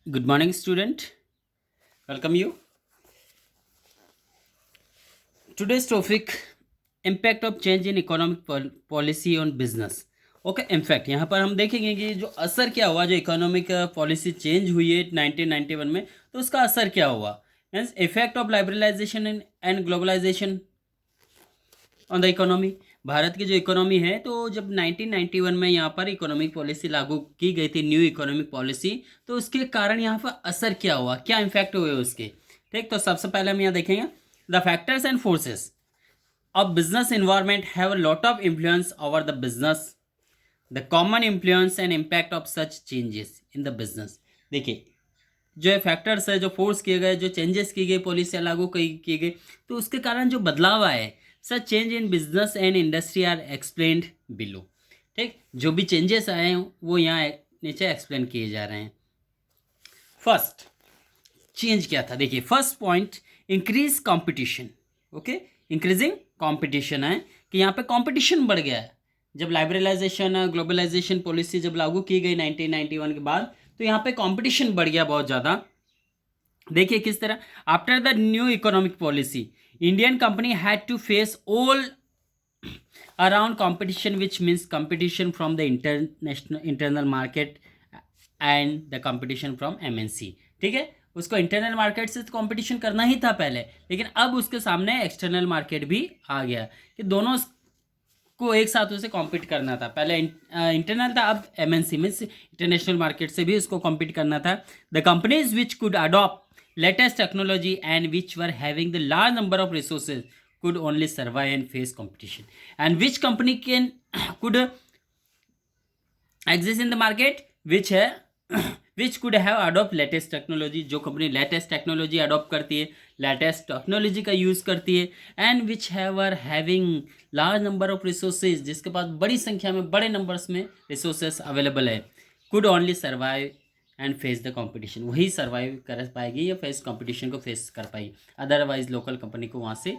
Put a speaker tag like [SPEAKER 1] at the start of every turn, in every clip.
[SPEAKER 1] Good morning, student. Welcome you. Today's topic: impact of change in economic policy on business. Okay in fact यहाँ पर हम देखेंगे कि जो असर क्या हुआ, जो इकोनॉमिक पॉलिसी चेंज हुई है 1991 में, तो उसका असर क्या हुआ, means effect of liberalisation and globalisation on the economy. Bharat की जो इकोनॉमी है, तो जब 1991 में यहाँ पर इकोनॉमिक पॉलिसी लागू की गई थी, न्यू इकोनॉमिक पॉलिसी, तो उसके कारण यहाँ पर असर क्या हुआ, क्या इम्पैक्ट हुए उसके। ठीक, तो सबसे पहले हम यहाँ देखेंगे the factors and forces of business environment have a lot of influence over the business, the common influence and impact of such changes in the business. देखिए, जो फैक्टर्स है, जो फोर्स किए गए, जो चेंजेस की गई, पॉलिसियाँ लागू की गई, तो उसके कारण जो बदलाव आए, such change in business and industry are explained below. ठीक, जो भी चेंजेस आए हैं वो यहाँ नीचे एक्सप्लेन किए जा रहे हैं। फर्स्ट चेंज क्या था, देखिए first point, increase competition. Okay, increasing competition है कि यहाँ पे कंपटीशन बढ़ गया है। जब लाइबरलाइजेशन ग्लोबलाइजेशन पॉलिसी जब लागू की गई 1991 के बाद, तो यहाँ पे कंपटीशन बढ़ गया बहुत ज़्यादा। देखिए किस तरह, after the new economic policy Indian company had to face all around competition, which means competition from the internal market and the competition from MNC. ठीक है, उसको इंटरनल मार्केट से तो कंपटीशन करना ही था पहले, लेकिन अब उसके सामने एक्सटर्नल मार्केट भी आ गया कि दोनों को एक साथ उसे कॉम्पीट करना था। पहले इंटरनल था, अब एमएनसी मीन्स इंटरनेशनल मार्केट से भी उसको कॉम्पीट करना था। The companies which could adopt latest technology and which were having the large number of resources could only survive and face competition, and which company can could exist in the market, which है which could have adopt latest technology, जो company latest technology adopt करती है, latest technology का use करती है, and which have having large number of resources, जिसके पास बड़ी संख्या में, बड़े नंबर्स में रिसोर्सेज अवेलेबल है, could only survive and face the competition, वही सर्वाइव कर पाएगी या फेस कंपटीशन को फेस कर पाएगी, अदरवाइज लोकल कंपनी को वहाँ से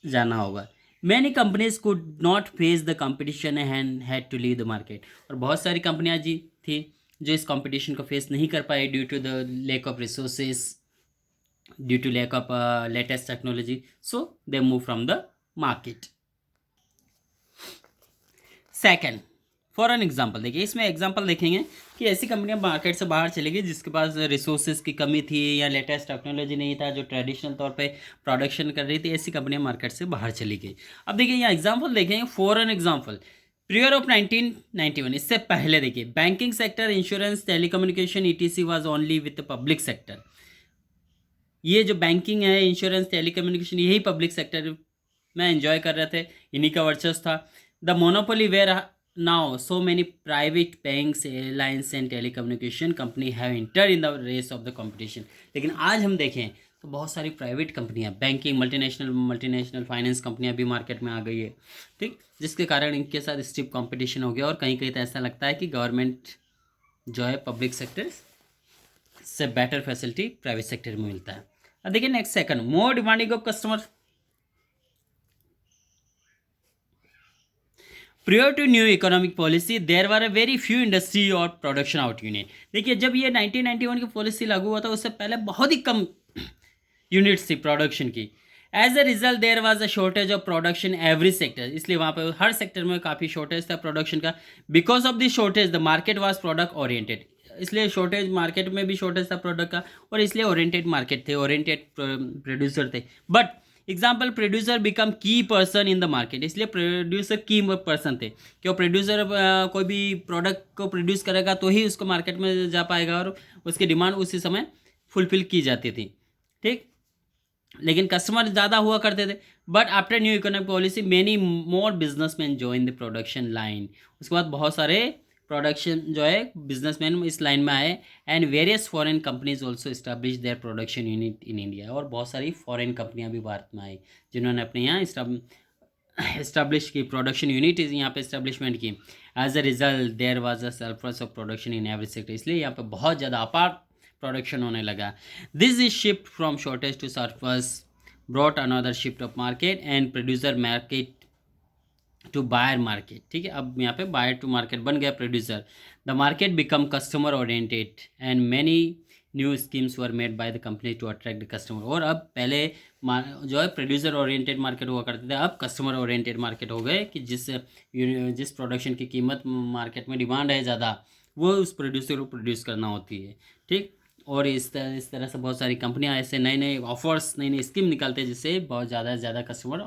[SPEAKER 1] जाना होगा। Many companies could not face the competition and had to leave the market, और बहुत सारी कंपनियाँ जी थी जो इस कंपटीशन को फेस नहीं कर पाई due to the lack of resources, due to lack of latest technology, so they move from the market. Second, for an example, देखिए इसमें एग्जाम्पल देखेंगे कि ऐसी कंपनियां मार्केट से बाहर चली गई जिसके पास रिसोर्सेज की कमी थी या लेटेस्ट टेक्नोलॉजी नहीं था, जो ट्रेडिशनल तौर पे प्रोडक्शन कर रही थी, ऐसी कंपनियां मार्केट से बाहर चली गई। अब देखिए यहाँ एग्जाम्पल देखेंगे, for an example prior of 1991, इससे पहले देखिए banking sector, insurance, telecommunication, etc was only with public sector. ये जो बैंकिंग है, इंश्योरेंस, टेलीकम्युनिकेशन, यही पब्लिक सेक्टर में एंजॉय कर रहे थे, इन्हीं का वर्चस्व था। The monopoly where now so many private banks, airlines and telecommunication company have enter in the race of the competition. लेकिन आज हम देखें तो बहुत सारी प्राइवेट कंपनियां, बैंकिंग, मल्टीनेशनल फाइनेंस कंपनियां भी मार्केट में आ गई है। ठीक, जिसके कारण इनके साथ स्टिफ कंपटीशन हो गया, और कहीं कहीं तो ऐसा लगता है कि गवर्नमेंट जो है पब्लिक सेक्टर से बेटर फैसिलिटी प्राइवेट सेक्टर में मिलता है। अब देखिए next second, more demanding of customer. Prior to new economic policy there were a very few industry or production out unit. देखिए जब ये 1991 की पॉलिसी लागू हुआ था, उससे पहले बहुत ही कम यूनिट्स थी प्रोडक्शन की। As a result there was a shortage of production every sector, इसलिए वहाँ पर हर सेक्टर में काफ़ी शॉर्टेज था प्रोडक्शन का। Because of this shortage the market was product oriented, इसलिए शॉर्टेज, मार्केट में भी शॉर्टेज था प्रोडक्ट का, और इसलिए ओरिएंटेड मार्केट थे, ओरिएंटेड प्रोड्यूसर थे। बट एग्जाम्पल, प्रोड्यूसर बिकम की पर्सन इन द मार्केट, इसलिए प्रोड्यूसर की पर्सन थे कि वो प्रोड्यूसर कोई भी प्रोडक्ट को प्रोड्यूस करेगा तो ही उसको मार्केट में जा पाएगा, और उसकी डिमांड उसी समय फुलफिल की जाती थी। ठीक, लेकिन कस्टमर ज़्यादा हुआ करते थे। But after new economic policy many more businessman join the production line, उसके बाद बहुत सारे प्रोडक्शन जो है बिजनेसमैन इस लाइन में आए, and various foreign companies also establish their production unit in India, और बहुत सारी फॉरेन कंपनियां भी भारत में आई जिन्होंने अपने यहाँ इस्टेब्लिश की, प्रोडक्शन यूनिट यहाँ पे इस्टेब्लिशमेंट की। As a result there was a surplus of production in every sector, इसलिए यहाँ पे बहुत ज़्यादा अपार प्रोडक्शन होने लगा। This is shift from shortage to surplus brought another shift of market and producer market to buyer market. ठीक है, अब यहाँ पे बायर टू मार्केट बन गया producer. The market become customer oriented and many new schemes were made by the company to attract the customer. और अब पहले जो है प्रोड्यूसर ओरिएंटेड मार्केट हुआ करते थे, अब कस्टमर ओरिएंटेड मार्केट हो गए कि जिस प्रोडक्शन की कीमत मार्केट में डिमांड है ज़्यादा, वो उस प्रोड्यूसर को प्रोड्यूस करना होती है। ठीक। और इस तरह से बहुत सारी कंपनियां ऐसे नए नए ऑफर्स, नई नई स्कीम निकालते हैं जिससे बहुत ज़्यादा से ज़्यादा कस्टमर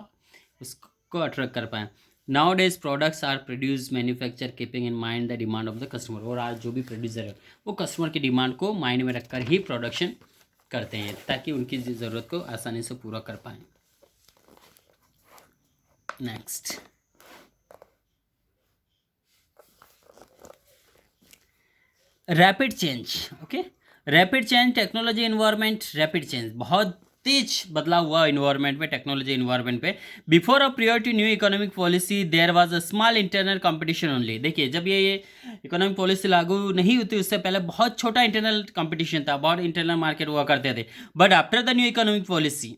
[SPEAKER 1] उसको अट्रैक्ट कर पाएँ। Nowadays products are produce manufacture keeping in mind the demand of the customer. और आज जो भी प्रोड्यूसर है वो कस्टमर की डिमांड को माइंड में रखकर ही प्रोडक्शन करते हैं ताकि उनकी ज़रूरत को आसानी से पूरा कर पाएँ। Next, rapid change. Okay, rapid change, technology environment, rapid change, बहुत तेज बदलाव हुआ इन्वायरमेंट में, टेक्नोलॉजी इन्वायरमेंट पे। Before a prior to new economic policy there was a small internal competition only. देखिए, जब ये इकोनॉमिक पॉलिसी लागू नहीं होती उससे पहले बहुत छोटा इंटरनल कंपटीशन था, बहुत इंटरनल मार्केट हुआ करते थे। But after the new economic policy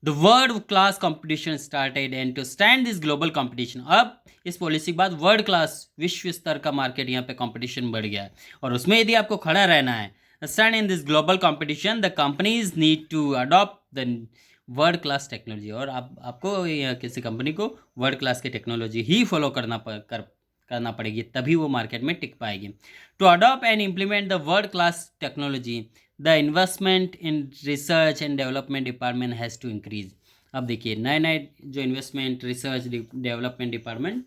[SPEAKER 1] the world class competition started and to stand this global competition. अब इस पॉलिसी के बाद वर्ल्ड क्लास, विश्व स्तर का मार्केट यहाँ पे कंपटीशन बढ़ गया है और उसमें यदि आपको खड़ा रहना है, stand in this global competition, the companies need to adopt the world class technology. और आपको किसी कंपनी को वर्ल्ड क्लास की टेक्नोलॉजी ही फॉलो करना पड़ेगी, तभी वो मार्केट में टिक पाएगी। To adopt and implement the world class technology the investment in research and development department has to increase. अब देखिए, नए नए जो इन्वेस्टमेंट, रिसर्च, डेवलपमेंट डिपार्टमेंट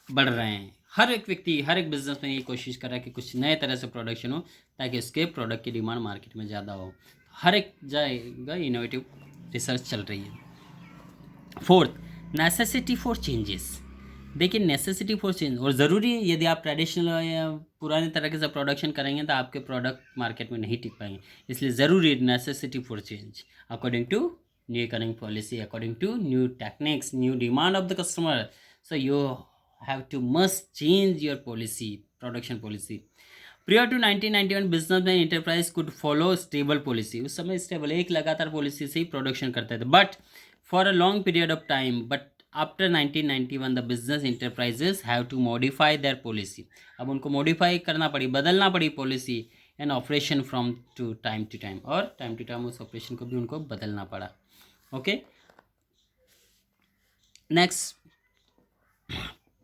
[SPEAKER 1] बढ़ रहे हैं। हर एक व्यक्ति, हर एक बिजनेस में ये कोशिश कर रहा है कि कुछ नए तरह से प्रोडक्शन हो ताकि उसके प्रोडक्ट की डिमांड मार्केट में ज़्यादा हो। हर एक जगह इनोवेटिव रिसर्च चल रही है। Fourth, necessity for changes. देखिए, नेसेसिटी फॉर चेंज, और ज़रूरी है, यदि आप ट्रेडिशनल या पुराने तरीके से प्रोडक्शन करेंगे तो आपके प्रोडक्ट मार्केट में नहीं टिक पाएंगे, इसलिए ज़रूरी है necessity for change according to new economic policy, according to new techniques, new demand of the customer. So you have to must change your policy, production policy. Prior to 1991 businessman enterprise could follow stable policy। उस समय stable एक लगातार policy से ही production करते थे, but for a long period of time. But after 1991 the business enterprises have to modify their policy. अब उनको modify करना पड़ी, बदलना पड़ी policy and operation from to time, और टाइम टू टाइम उस ऑपरेशन को भी उनको बदलना पड़ा। Okay, next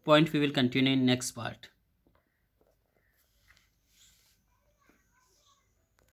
[SPEAKER 1] point we will continue in next part.